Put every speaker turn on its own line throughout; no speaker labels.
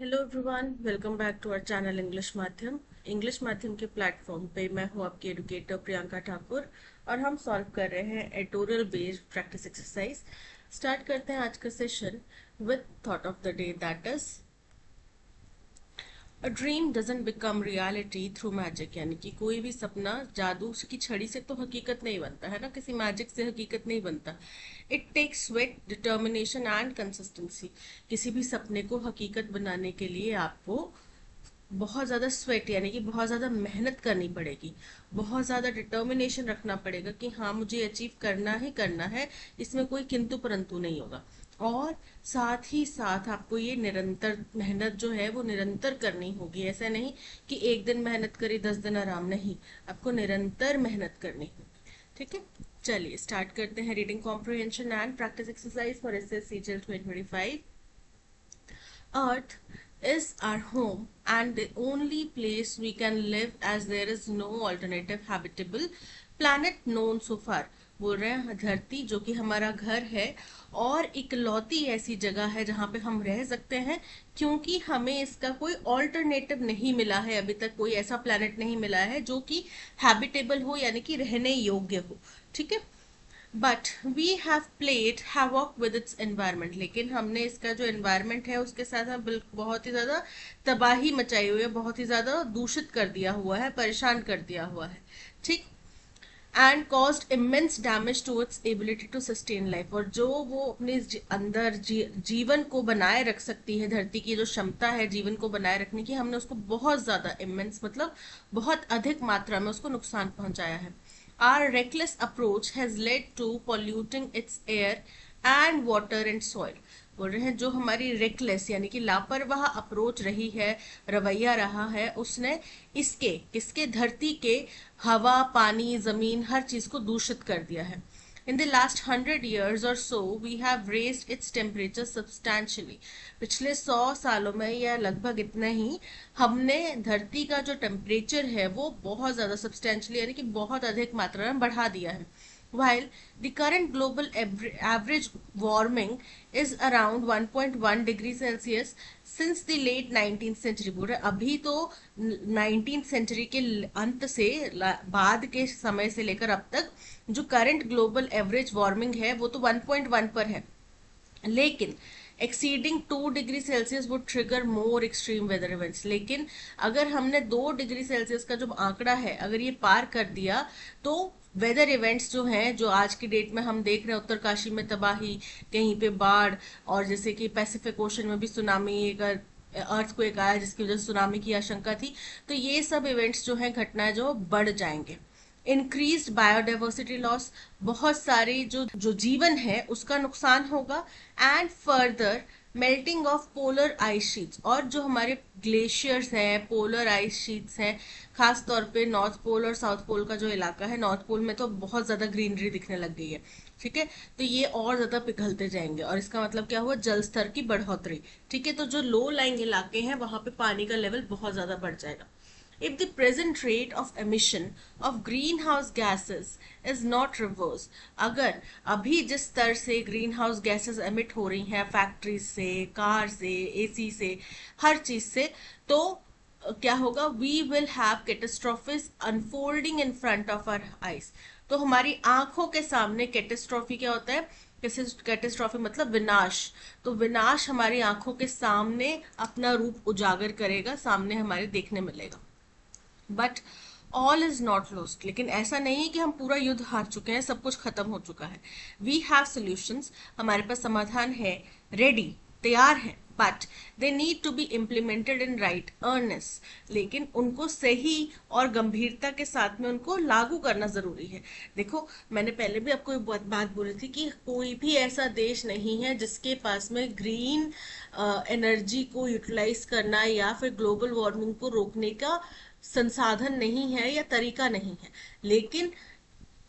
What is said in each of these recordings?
Hello everyone, welcome back to our channel English माध्यम के platform पे मैं हूँ आपकी एडुकेटर प्रियंका ठाकुर। और हम सॉल्व कर रहे हैं editorial based practice exercise. Start करते हैं आज का session with thought of the day, that is a dream doesn't become reality through magic. यानी कि कोई भी सपना जादू की छड़ी से तो हकीकत नहीं बनता है ना, किसी मैजिक से हकीकत नहीं बनता। It takes sweat, determination and consistency. किसी भी सपने को हकीकत बनाने के लिए आपको बहुत ज़्यादा स्वेट यानी कि बहुत ज़्यादा मेहनत करनी पड़ेगी, बहुत ज़्यादा डिटर्मिनेशन रखना पड़ेगा कि हाँ मुझे अचीव करना ही करना है, इसमें कोई किंतु परंतु नहीं होगा। और साथ ही साथ आपको ये निरंतर मेहनत जो है वो निरंतर करनी होगी। ऐसा नहीं कि एक दिन मेहनत करी 10 दिन आराम, नहीं, आपको निरंतर मेहनत करनी होगी। ठीक है, चलिए स्टार्ट करते हैं। Reading comprehension and practice exercise for SSC 2025। Earth is our home and the only place we can live, as there is no alternative habitable planet known so far। बोल रहे हैं धरती जो कि हमारा घर है और इकलौती ऐसी जगह है जहाँ पे हम रह सकते हैं, क्योंकि हमें इसका कोई ऑल्टरनेटिव नहीं मिला है। अभी तक कोई ऐसा प्लैनेट नहीं मिला है जो कि हैबिटेबल हो, यानी कि रहने योग्य हो। ठीक है, but we have played havoc with its environment. लेकिन हमने इसका जो एनवायरमेंट है उसके साथ हम बहुत ही ज़्यादा तबाही मचाई हुई है, बहुत ही ज़्यादा दूषित कर दिया हुआ है, परेशान कर दिया हुआ है। ठीक, and caused immense damage to its ability to sustain life. और जो वो अपने अंदर जीवन को बनाए रख सकती है, धरती की जो क्षमता है जीवन को बनाए रखने की, हमने उसको बहुत ज़्यादा इमेंस मतलब बहुत अधिक मात्रा में उसको नुकसान पहुंचाया है। Our reckless approach has led to polluting its air and water and soil। बोल रहे हैं जो हमारी रेकलेस यानी कि लापरवाह अप्रोच रही है, रवैया रहा है, उसने इसके किसके धरती के हवा, पानी, जमीन, हर चीज को दूषित कर दिया है। In the last 100 years or so, we have raised its temperature substantially। पिछले 100 सालों में या लगभग इतना ही हमने धरती का जो टेम्परेचर है वो बहुत ज़्यादा सब्सटेंशियली यानी कि बहुत अधिक मात्रा में बढ़ा दिया है। While the current global average warming is around 1.1 degree Celsius since the late 19th century। बोल रहे अभी तो 19th सेंचुरी के अंत से बाद के समय से लेकर अब तक जो करंट ग्लोबल एवरेज वार्मिंग है वो तो 1.1 पर है। लेकिन exceeding 2 degree Celsius would trigger more extreme weather events. लेकिन अगर हमने 2 डिग्री सेल्सियस का जो आंकड़ा है अगर ये पार कर दिया तो वेदर इवेंट्स जो हैं, जो आज की डेट में हम देख रहे हैं, उत्तरकाशी में तबाही, कहीं पे बाढ़, और जैसे कि पैसिफिक ओशन में भी सुनामी, एक अर्थक्वेक आया जिसकी वजह से सुनामी की आशंका थी, तो ये सब इवेंट्स जो हैं, घटनाएं जो बढ़ जाएंगे। इंक्रीज बायोडाइवर्सिटी लॉस, बहुत सारी जो जो जीवन है उसका नुकसान होगा। And further melting of polar ice sheets, और जो हमारे ग्लेशियर्स हैं, पोलर आइस शीट्स हैं, खास तौर पे नॉर्थ पोल और साउथ पोल का जो इलाका है, नॉर्थ पोल में तो बहुत ज्यादा ग्रीनरी दिखने लग गई है। ठीक है, तो ये और ज्यादा पिघलते जाएंगे और इसका मतलब क्या हुआ, जल स्तर की बढ़ोतरी। ठीक है, तो जो लो लाइंग इलाके हैं वहां पे पानी का लेवल बहुत ज्यादा बढ़ जाएगा। If the present rate of emission of greenhouse gases is not reversed, अगर अभी जिस स्तर से ग्रीन हाउस गैसेज एमिट हो रही हैं फैक्ट्रीज से, कार से, एसी से, हर चीज से, तो क्या होगा, we will have catastrophes unfolding in front of our eyes. तो हमारी आंखों के सामने कैटेस्ट्रॉफी क्या होता है, कैटेस्ट्रॉफी मतलब विनाश। तो विनाश हमारी आंखों के सामने अपना रूप उजागर करेगा, सामने हमारे देखने मिलेगा। But all is not lost, लेकिन ऐसा नहीं है कि हम पूरा युद्ध हार चुके हैं, सब कुछ खत्म हो चुका है। वी हैव सोल्यूशंस, हमारे पास समाधान है, रेडी, तैयार है। But they need to be implemented in right earnest, लेकिन उनको सही और गंभीरता के साथ में उनको लागू करना जरूरी है। देखो, मैंने पहले भी आपको एक बात बोली थी कि कोई भी ऐसा देश नहीं है जिसके पास में ग्रीन एनर्जी को यूटिलाइज करना या फिर ग्लोबल वार्मिंग को रोकने का संसाधन नहीं है या तरीका नहीं है। लेकिन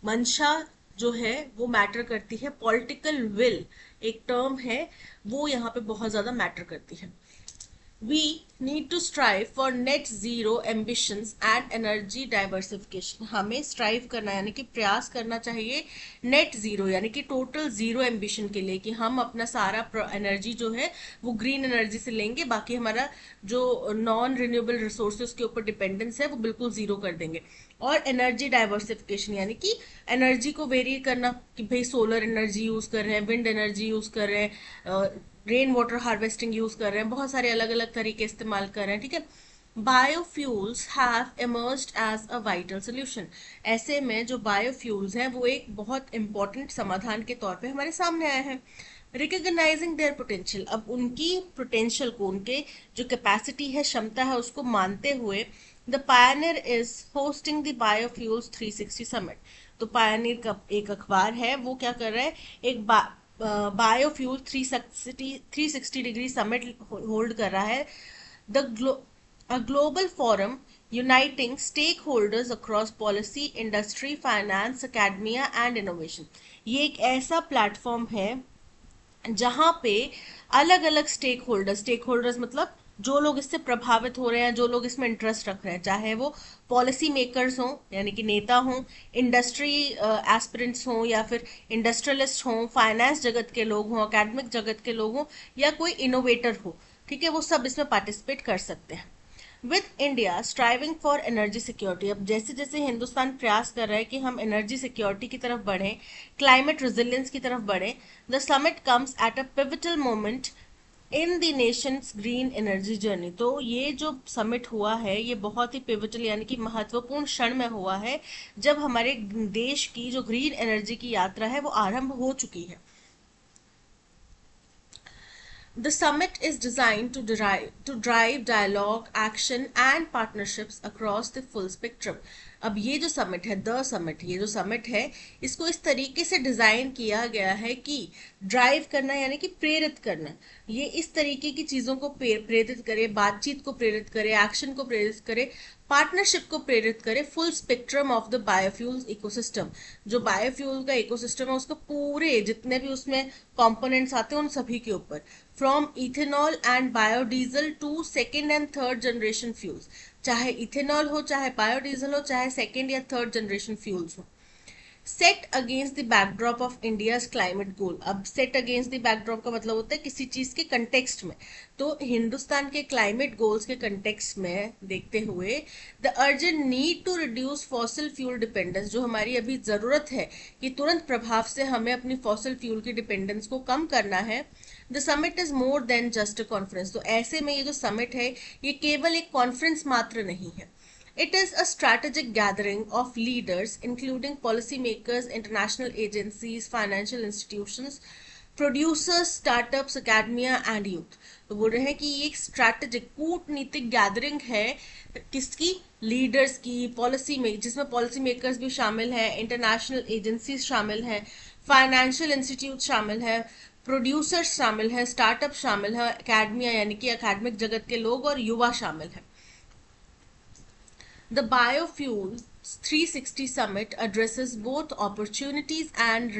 मंशा जो है वो मैटर करती है, पॉलिटिकल विल एक टर्म है, वो यहाँ पे बहुत ज्यादा मैटर करती है। we need to strive for net zero ambitions and energy diversification। हमें स्ट्राइव करना यानी कि प्रयास करना चाहिए नेट जीरो यानी कि टोटल जीरो एम्बिशन के लिए, कि हम अपना सारा एनर्जी जो है वो ग्रीन एनर्जी से लेंगे, बाकी हमारा जो नॉन रिन्यूएबल रिसोर्सेज के ऊपर डिपेंडेंस है वो बिल्कुल जीरो कर देंगे। और एनर्जी डाइवर्सिफिकेशन यानी कि एनर्जी को वेरी करना, कि भाई सोलर एनर्जी यूज कर रहे हैं, विंड एनर्जी यूज कर रहे हैं, रेन वाटर हार्वेस्टिंग यूज कर रहे हैं, बहुत सारे अलग अलग तरीके इस्तेमाल कर रहे हैं, ठीक है। Biofuels have emerged as a vital solution. ऐसे में जो बायोफ्यूल्स हैं वो एक बहुत इंपॉर्टेंट समाधान के तौर पे हमारे सामने आए हैं। रिकग्नाइजिंग देयर पोटेंशियल, अब उनकी पोटेंशियल को, उनके जो कैपेसिटी है, क्षमता है, उसको मानते हुए the Pioneer is hosting the biofuels 360 summit. तो पायनियर का एक अखबार है, वो क्या कर रहा है, एक बायोफ्यूल 360 डिग्री समिट होल्ड कर रहा है। The a global forum uniting stakeholders across policy, industry, finance, academia and innovation। ये एक ऐसा प्लेटफॉर्म है जहां पे अलग अलग स्टेक होल्डर्स मतलब जो लोग इससे प्रभावित हो रहे हैं, जो लोग इसमें इंटरेस्ट रख रहे हैं, चाहे वो पॉलिसी मेकर्स हों यानी कि नेता हों, इंडस्ट्री एस्पिरेंट्स हों या फिर इंडस्ट्रियलिस्ट हों, फाइनेंस जगत के लोग हों, एकेडमिक जगत के लोग हों, या कोई इनोवेटर हो, ठीक है, वो सब इसमें पार्टिसिपेट कर सकते हैं। With India striving for energy security, अब जैसे जैसे हिंदुस्तान प्रयास कर रहा है कि हम एनर्जी सिक्योरिटी की तरफ बढ़ें, क्लाइमेट रेजिलियंस की तरफ बढ़ें, the summit comes at a pivotal moment in the Nations green energy journey. तो ये जो समिट हुआ है ये बहुत ही पिवटल यानी कि महत्वपूर्ण क्षण में हुआ है, जब हमारे देश की जो ग्रीन एनर्जी की यात्रा है वो आरंभ हो चुकी है। The summit is designed to drive dialogue, action and partnerships across the full spectrum। अब ये जो समिट है, ये जो समिट है, इसको इस तरीके से डिजाइन किया गया है कि ड्राइव करना यानी कि प्रेरित करना, ये इस तरीके की चीजों को प्रेरित करे, बातचीत को प्रेरित करे, एक्शन को प्रेरित करे, पार्टनरशिप को प्रेरित करे, full spectrum of the biofuels ecosystem. जो बायोफ्यूल का इकोसिस्टम है उसका पूरे जितने भी उसमें कंपोनेंट्स आते हैं उन सभी के ऊपर, from ethanol and biodiesel to second and third generation fuels, चाहे इथेनॉल हो, चाहे बायोडीजल हो, चाहे सेकेंड या थर्ड जनरेशन फ्यूल्स हो। Set against the backdrop of India's climate goal. अब सेट अगेंस्ट द बैकड्रॉप का मतलब होता है किसी चीज के कंटेक्स्ट में, तो हिंदुस्तान के क्लाइमेट गोल्स के कंटेक्स्ट में देखते हुए the urgent need to reduce fossil fuel dependence, जो हमारी अभी जरूरत है कि तुरंत प्रभाव से हमें अपनी फॉसिल फ्यूल की डिपेंडेंस को कम करना है। The summit is more than just a conference. तो ऐसे में ये जो समिट है ये केवल एक कॉन्फ्रेंस मात्र नहीं है। It is a strategic gathering of leaders, including policymakers, international agencies, financial institutions, producers, startups, academia and youth। तो बोल रहे हैं कि ये एक स्ट्रैटेजिक कूटनीतिक गैदरिंग है, किसकी, लीडर्स की, पॉलिसी में, जिसमें पॉलिसी मेकर्स भी शामिल हैं, इंटरनेशनल एजेंसीज शामिल हैं, फाइनेंशियल इंस्टीट्यूट शामिल है, प्रोड्यूसर्स शामिल है, स्टार्टअप शामिल है, एकेडमिया यानी कि एकेडमिक जगत के लोग और युवा शामिल है। The Biofuels 360 Summit addresses both opportunities and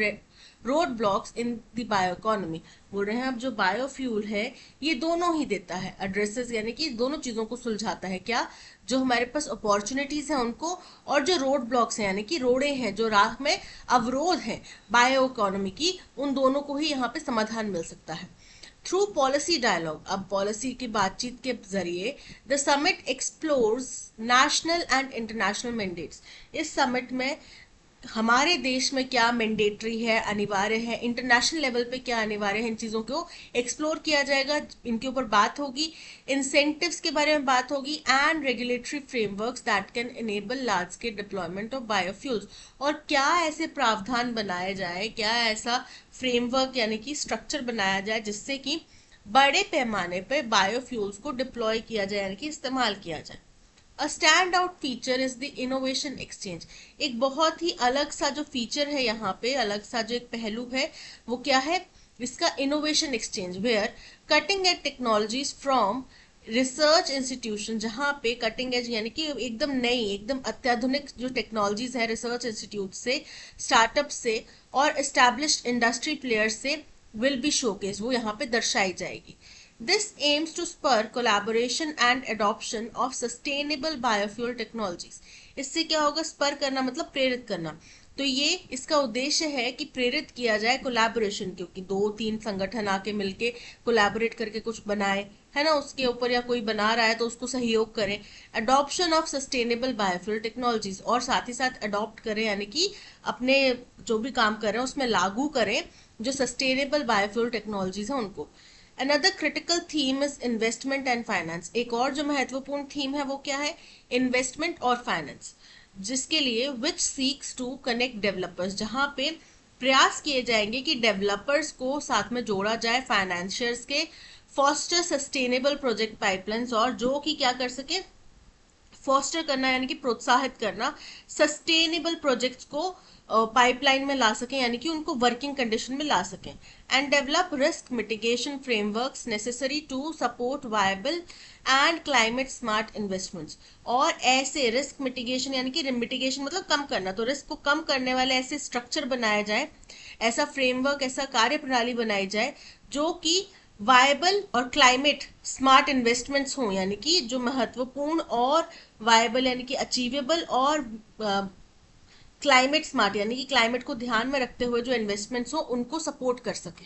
roadblocks in the bioeconomy। बोल रहे हैं अब जो बायोफ्यूल है ये दोनों ही देता है, एड्रेसेस यानी कि दोनों चीजों को सुलझाता है, क्या, जो हमारे पास अपॉर्चुनिटीज हैं उनको, और जो रोड ब्लॉक्स हैं यानी कि रोड़े हैं, जो राह में अवरोध हैं बायो इकोनॉमी की, उन दोनों को ही यहाँ पे समाधान मिल सकता है। थ्रू पॉलिसी डायलॉग, अब पॉलिसी की बातचीत के जरिए the summit explores national and international mandates. इस समिट में हमारे देश में क्या मैंडेटरी है, अनिवार्य है, इंटरनेशनल लेवल पे क्या अनिवार्य है, इन चीजों को एक्सप्लोर किया जाएगा, इनके ऊपर बात होगी, इंसेंटिव्स के बारे में बात होगी, and regulatory frameworks that can enable large scale deployment of biofuels. और क्या ऐसे प्रावधान बनाए जाए, क्या ऐसा फ्रेमवर्क यानी कि स्ट्रक्चर बनाया जाए जिससे कि बड़े पैमाने पर बायोफ्यूल्स को डिप्लॉय किया जाए यानी कि इस्तेमाल किया जाए। A stand out feature is the innovation exchange. एक बहुत ही अलग सा जो फीचर है यहाँ पे, अलग सा जो एक पहलू है वो क्या है, इसका innovation exchange, where cutting edge technologies from research institution, जहाँ पे कटिंग एज यानी कि एकदम नई, एकदम अत्याधुनिक जो टेक्नोलॉजीज है रिसर्च इंस्टीट्यूट से, स्टार्टअप से और एस्टैब्लिश्ड इंडस्ट्री प्लेयर्स से विल बी शोकेस, वो यहाँ पे दर्शाई जाएगी। This aims to spur collaboration and adoption of sustainable biofuel technologies. इससे क्या होगा? स्पर करना मतलब प्रेरित करना। तो ये इसका उद्देश्य है कि प्रेरित किया जाए कोलैबोरेशन, क्योंकि 2-3 संगठन आके मिलके कोलैबोरेट करके कुछ बनाए, है ना, उसके ऊपर, या कोई बना रहा है तो उसको सहयोग करें। Adoption of sustainable biofuel technologies, और साथ ही साथ अडॉप्ट करें, यानी कि अपने जो भी काम कर रहे हैं उसमें लागू करें जो सस्टेनेबल बायोफ्यूल टेक्नोलॉजीज है उनको। Another critical theme is investment and finance. एक और जो महत्वपूर्ण थीम है वो क्या है? इन्वेस्टमेंट और फाइनेंस, जिसके लिए which seeks to connect developers, जहां पे प्रयास किए जाएंगे कि डेवलपर्स को साथ में जोड़ा जाए फाइनेंशियर्स के, फॉस्टर सस्टेनेबल प्रोजेक्ट पाइपलाइंस, और जो कि क्या कर सके? फॉस्टर करना यानी कि प्रोत्साहित करना सस्टेनेबल प्रोजेक्ट्स को पाइपलाइन में ला सकें, यानी कि उनको वर्किंग कंडीशन में ला सकें। And develop risk mitigation frameworks necessary to support viable and climate smart investments, और ऐसे रिस्क मिटिगेशन यानी कि मिटिगेशन मतलब कम करना, तो रिस्क को कम करने वाले ऐसे स्ट्रक्चर बनाया जाए, ऐसा फ्रेमवर्क, ऐसा कार्य प्रणाली बनाई जाए जो कि वायबल और क्लाइमेट स्मार्ट इन्वेस्टमेंट्स हों, यानी कि जो महत्वपूर्ण और वायबल यानी कि अचीवेबल और क्लाइमेट स्मार्ट यानी कि क्लाइमेट को ध्यान में रखते हुए जो इन्वेस्टमेंट्स हो उनको सपोर्ट कर सके।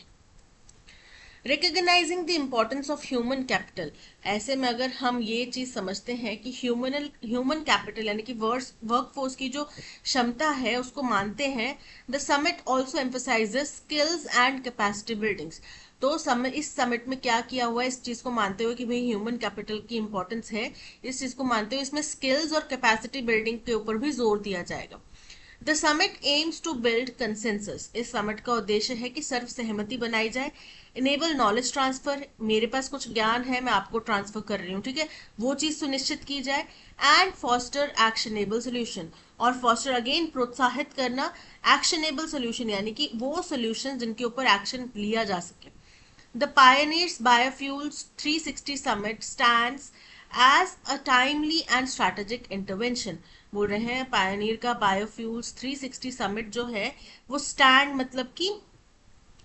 Recognising the importance of human capital, ऐसे में अगर हम ये चीज समझते हैं कि ह्यूमन कैपिटल यानी कि वर्क फोर्स की जो क्षमता है उसको मानते हैं, the summit also emphasises skills and capacity buildings. तो इस समिट में क्या किया हुआ है, इस चीज को मानते हुए कि भाई ह्यूमन कैपिटल की इंपॉर्टेंस है, इस चीज को मानते हुए इसमें स्किल्स और कैपेसिटी बिल्डिंग के ऊपर भी जोर दिया जाएगा। The summit aims to build consensus, इस समिट का उद्देश्य है कि सर्व सहमति बनाई जाए। इनेबल नॉलेज ट्रांसफर, मेरे पास कुछ ज्ञान है मैं आपको ट्रांसफर कर रही हूँ, ठीक है, वो चीज सुनिश्चित की जाए। एंड फॉस्टर एक्शनेबल सोल्यूशन, और फॉस्टर अगेन प्रोत्साहित करना एक्शनेबल सोल्यूशन यानी कि वो सोल्यूशन जिनके ऊपर एक्शन लिया जा सके। The Pioneers Biofuels 360 Summit stands as a timely and strategic intervention. बोल रहे हैं पायनियर का बायोफ्यूल्स 360 समिट जो है वो स्टैंड मतलब कि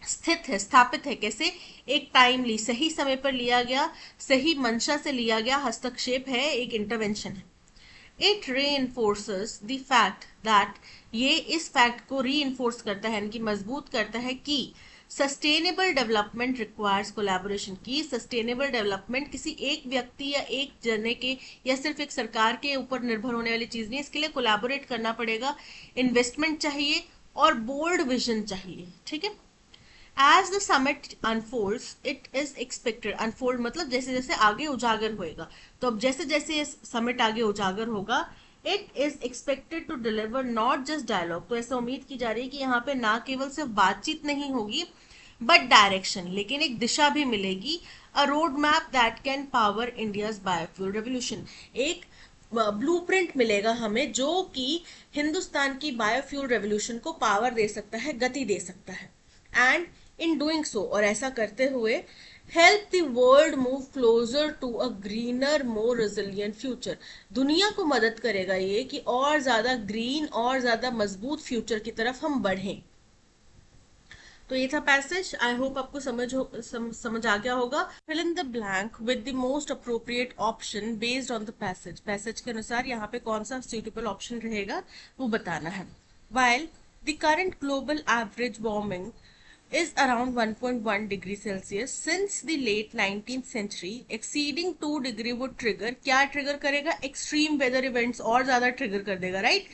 स्थित है, स्थापित है, कैसे? एक टाइमली, सही समय पर लिया गया, सही मंशा से लिया गया हस्तक्षेप है, एक इंटरवेंशन है। इट रीइंफोर्सेस द फैक्ट दैट, ये इस फैक्ट को रीइंफोर्स करता है यानी कि मजबूत करता है कि सस्टेनेबल डेवलपमेंट रिक्वायर्स कोलैबोरेशन, की सस्टेनेबल डेवलपमेंट किसी एक व्यक्ति या एक जने के या सिर्फ एक सरकार के ऊपर निर्भर होने वाली चीज नहीं, इसके लिए कोलैबोरेट करना पड़ेगा, इन्वेस्टमेंट चाहिए और बोल्ड विजन चाहिए, ठीक है। As the summit unfolds, it is expected, unfold मतलब जैसे जैसे आगे उजागर होएगा, तो अब जैसे जैसे ये समिट आगे उजागर होगा, it is expected to deliver not just dialogue, तो ऐसा उम्मीद की जा रही है कि यहाँ पे ना केवल सिर्फ बातचीत नहीं होगी but direction, लेकिन एक दिशा भी मिलेगी, a road map that can power India's biofuel revolution, एक ब्लूप्रिंट मिलेगा हमें जो कि हिंदुस्तान की बायोफ्यूल रेवोल्यूशन को पावर दे सकता है, गति दे सकता है। एंड इन डूइंग सो, और ऐसा करते हुए, help the world move closer to a greener more resilient future, दुनिया को मदद करेगा ये कि और ज्यादा ग्रीन और ज्यादा मजबूत फ्यूचर की तरफ हम बढ़ें। तो ये था पैसेज, आई होप आपको समझ आ गया होगा। Fill in the blank with the most appropriate option based on the passage, passage के अनुसार यहाँ पे कौन सा सुटेबल ऑप्शन रहेगा वो बताना है। While the current global average warming is around 1.1 degree Celsius, since the late 19th century, exceeding 2 degree would trigger, क्या ट्रिगर करेगा? एक्सट्रीम वेदर इवेंट्स और ज्यादा ट्रिगर कर देगा, right?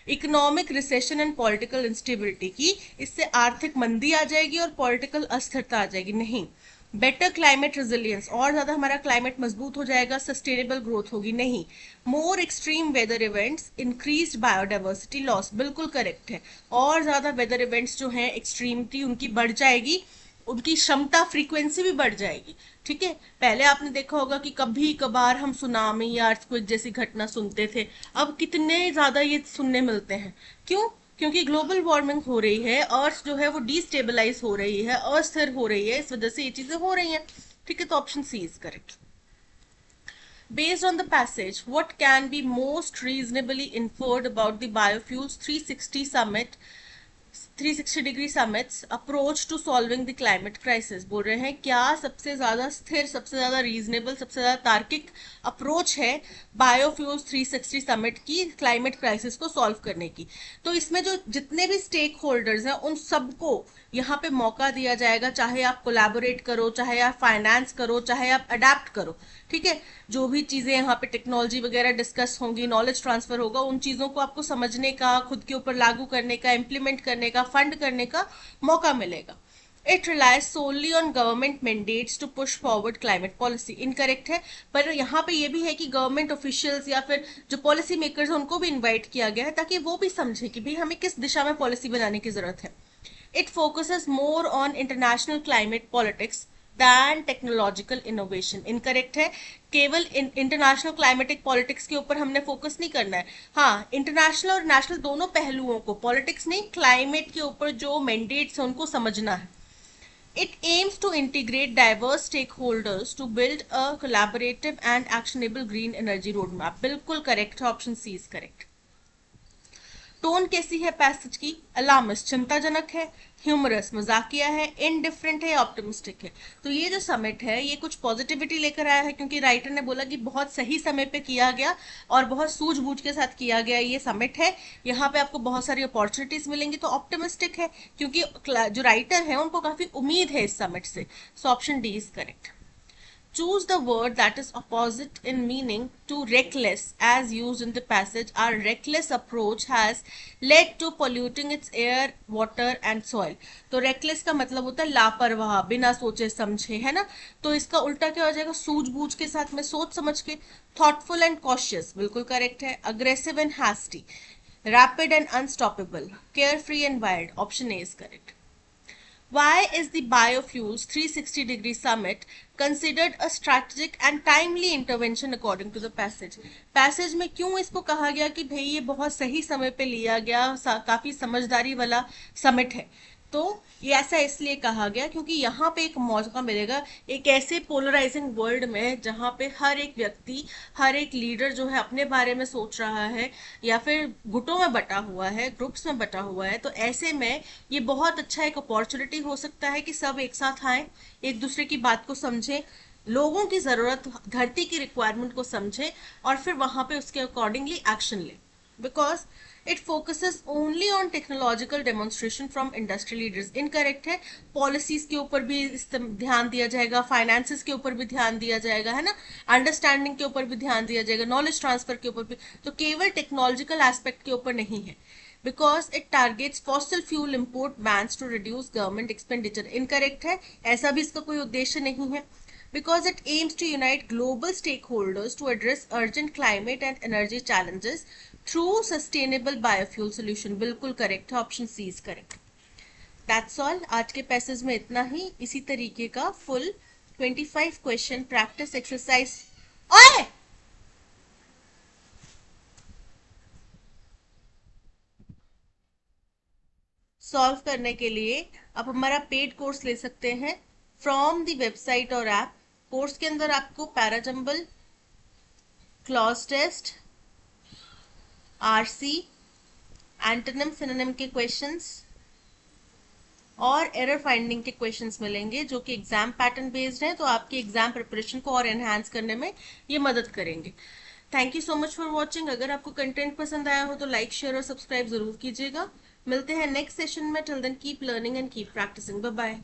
Economic recession and political instability की, इससे आर्थिक मंदी आ जाएगी और पॉलिटिकल अस्थिरता आ जाएगी, नहीं। बेटर क्लाइमेट रेजिलियंस, और ज्यादा हमारा क्लाइमेट मजबूत हो जाएगा, सस्टेनेबल ग्रोथ होगी, नहीं। More extreme weather events, increased biodiversity loss, बिल्कुल करेक्ट है, और ज्यादा वेदर इवेंट्स जो हैं एक्सट्रीमिटी उनकी बढ़ जाएगी, उनकी क्षमता फ्रीक्वेंसी भी बढ़ जाएगी, ठीक है। पहले आपने देखा होगा कि कभी कभार हम सुनामी या अर्थक्वेक जैसी घटना सुनते थे, अब कितने ज्यादा ये सुनने मिलते हैं, क्यों? क्योंकि ग्लोबल वार्मिंग हो रही है, अर्थ जो है वो डिस्टेबलाइज हो रही है, अस्थिर हो रही है, इस वजह से ये चीजें हो रही हैं, ठीक है। तो option C is correct. Based on the passage, what can be most reasonably inferred about the Biofuels 360 Summit 360 degree summits approach to solving the climate crisis, बोल रहे हैं क्या सबसे ज्यादा स्थिर, सबसे ज्यादा रीजनेबल, सबसे ज्यादा तार्किक अप्रोच है बायोफ्यूल्स 360 समिट की क्लाइमेट क्राइसिस को सॉल्व करने की। तो इसमें जो जितने भी स्टेक होल्डर्स हैं उन सबको यहाँ पे मौका दिया जाएगा, चाहे आप कोलैबोरेट करो, चाहे आप फाइनेंस करो, चाहे आप अडेप्ट करो, ठीक है। जो भी चीजें यहाँ पे टेक्नोलॉजी वगैरह डिस्कस होंगी, नॉलेज ट्रांसफर होगा, उन चीजों को आपको समझने का, खुद के ऊपर लागू करने का, इम्प्लीमेंट करने का, फंड करने का मौका मिलेगा। It relies solely on government mandates to push forward climate policy, incorrect है। पर यहाँ पे ये भी है कि गवर्नमेंट ऑफिशियल्स या फिर जो पॉलिसी मेकर्स हैं उनको भी इन्वाइट किया गया है ताकि वो भी समझे कि भाई हमें किस दिशा में पॉलिसी बनाने की जरूरत है। It focuses more on international climate politics than technological innovation. Incorrect है, केवल इंटरनेशनल क्लाइमेटिक पॉलिटिक्स के ऊपर हमने फोकस नहीं करना है। हाँ, इंटरनेशनल और नेशनल दोनों पहलुओं को, पॉलिटिक्स नहीं, क्लाइमेट के ऊपर जो मैंडेट्स हैं उनको समझना है। It aims to integrate diverse stakeholders to build a collaborative and actionable green energy roadmap. बिल्कुल करेक्ट है, option C is correct. Tone कैसी है पैसेज की? अलार्मिस्ट चिंताजनक है, ह्यूमरस मजाकिया है, इनडिफरेंट है, ऑप्टिमिस्टिक है। तो ये जो समिट है ये कुछ पॉजिटिविटी लेकर आया है क्योंकि राइटर ने बोला कि बहुत सही समय पे किया गया और बहुत सूझबूझ के साथ किया गया ये समिट है, यहाँ पे आपको बहुत सारी अपॉर्चुनिटीज मिलेंगी। तो ऑप्टिमिस्टिक है क्योंकि जो राइटर है उनको काफी उम्मीद है इस समिट से। So option D is correct. Choose the word that is opposite in meaning to reckless as used in the passage. Our reckless approach has led to polluting its air, water and soil. तो reckless का मतलब होता है लापरवाह, बिना सोचे समझे, है ना। तो इसका उल्टा क्या हो जाएगा? सूझबूझ के साथ में, सोच समझ के। thoughtful and cautious बिल्कुल करेक्ट है। aggressive and hasty, rapid and unstoppable, carefree and wild, option A is correct. Why is the Biofuels 360 degree summit considered a strategic and timely intervention according to the passage? Passage में क्यों इसको कहा गया कि भाई ये बहुत सही समय पे लिया गया, काफी समझदारी वाला समिट है? तो ये ऐसा इसलिए कहा गया क्योंकि यहाँ पे एक मौका मिलेगा एक ऐसे पोलराइजिंग वर्ल्ड में जहाँ पे हर एक व्यक्ति, हर एक लीडर जो है अपने बारे में सोच रहा है या फिर गुटों में बटा हुआ है, ग्रुप्स में बटा हुआ है। तो ऐसे में ये बहुत अच्छा एक अपॉर्चुनिटी हो सकता है कि सब एक साथ आए, एक दूसरे की बात को समझें, लोगों की जरूरत, धरती की रिक्वायरमेंट को समझें और फिर वहां पे उसके अकॉर्डिंगली एक्शन ले। Because it focuses only on technological demonstration from industrial leaders, incorrect है। पॉलिसीज के ऊपर भी ध्यान दिया जाएगा, फाइनेंसेस के ऊपर भी ध्यान दिया जाएगा, है ना, अंडरस्टैंडिंग के ऊपर भी ध्यान दिया जाएगा, नॉलेज ट्रांसफर के ऊपर भी। तो केवल टेक्नोलॉजिकल एस्पेक्ट के ऊपर नहीं है। Because it targets fossil fuel import bans to reduce government expenditure, incorrect है, ऐसा भी इसका कोई उद्देश्य नहीं है। Because it aims to unite global stakeholders to address urgent climate and energy challenges through sustainable biofuel solution, बिल्कुल करेक्ट है, option C is correct. That's all, आज के पैसेज में इतना ही। इसी तरीके का फुल 25 क्वेश्चन प्रैक्टिस एक्सरसाइज ओए सॉल्व करने के लिए आप हमारा पेड कोर्स ले सकते हैं फ्रॉम द वेबसाइट और ऐप। कोर्स के अंदर आपको parajumble, cloze test, RC, antonym synonym के क्वेश्चंस और एरर फाइंडिंग के क्वेश्चंस मिलेंगे जो कि एग्जाम पैटर्न बेस्ड हैं। तो आपकी एग्जाम प्रिपरेशन को और एनहांस करने में ये मदद करेंगे। Thank you so much for watching. अगर आपको कंटेंट पसंद आया हो तो लाइक, शेयर और सब्सक्राइब जरूर कीजिएगा। मिलते हैं नेक्स्ट सेशन में। Till then keep learning and keep practising. Bye bye.